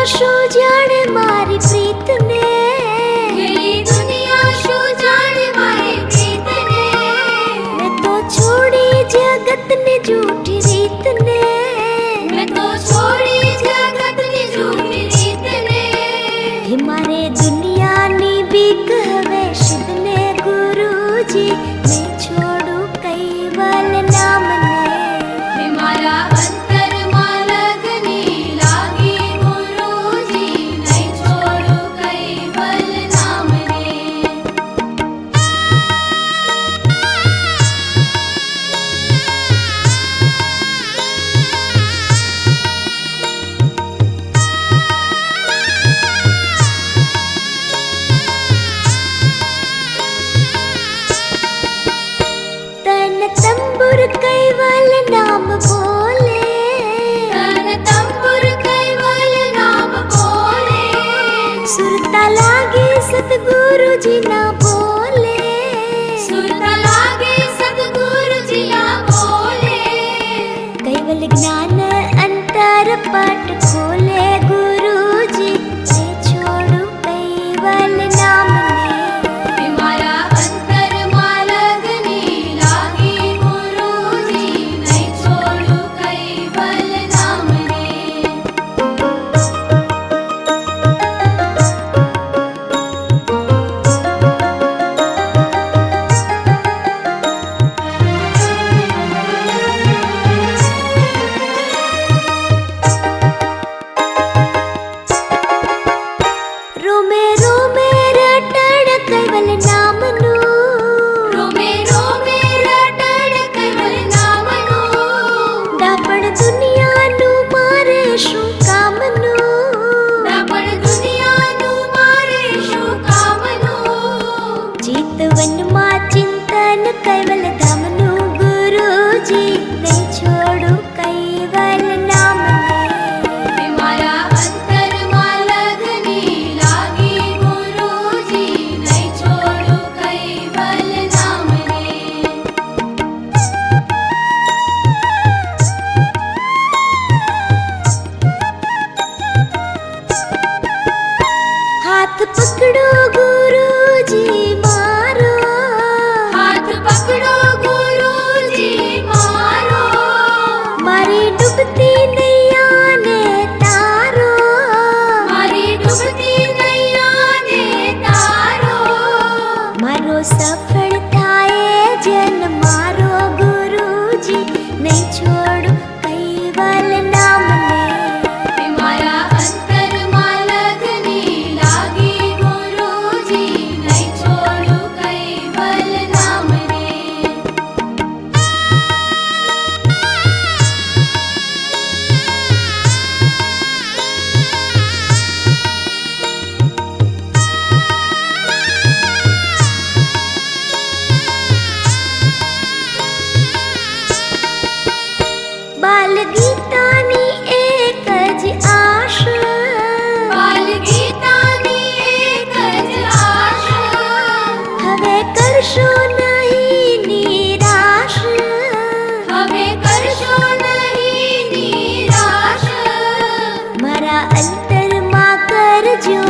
Show जाने मारी प्रीत ने, खेली दुनिया शो जाने मारी प्रीत ने। मैं तो छोड़ी जगत ने झूठी रीत ने, मैं तो छोड़ी जगत ने झूठी रीत ने। हमारे दुनिया नी बीक हवे शुद्ध ने गुरुजी, मैं छोड़ू कैवल नाम ने। हमारा अंतर मालगनी लागी गुरुजी, नहीं छोड़ू कैवल नाम ने। तन तंबुर कैवल नाम बोले, तन तंबुर कैवल नाम बोले। सुरता लागे सतगुरु जी ना बोले, सुरता लागे सतगुरु जी ना बोले। कैवल ज्ञान अंतर पट खोले गुरुजी, मैं छोड़ू कैवल नाम ने। हमारा अंतर मालगनी लागी गुरुजी, नहीं छोड़ू कैवल नाम ने। रोमे रोमे रटण कैवल नाम नु, रोमे रोमे रटण कैवल नाम नु। डापण दुनिया नु मारे शू काम नु, डापण दुनिया नु मारे शू काम नु। जीतवन मा चिंतन कैवल धाम नु गुरुजी, नहीं छोड़ू कैवल नाम ने। हमारा अंतर मालगनी लागी गुरुजी, नहीं छोड़ू कैवल नाम ने। हाथ पकड़ो गुरुजी मारो, हाथ पकड़ो गुरुजी मारो। मारी डूबती नैया ने तारो, मारी डूबती नैया ने तारो। मारो सफल थाए जन मारो गुरुजी, नहीं छोड़ू कैवल नाम ने। हमारा अंतर मालगनी लागी गुरुजी, नहीं छोड़ू कैवल नाम ने। बाल गीता नी एक ज आश, बाल गीतानी एक ज आश। हवे करशो नहीं निराश, हवे करशो नहीं निराश। मारा अंतर मा कर जो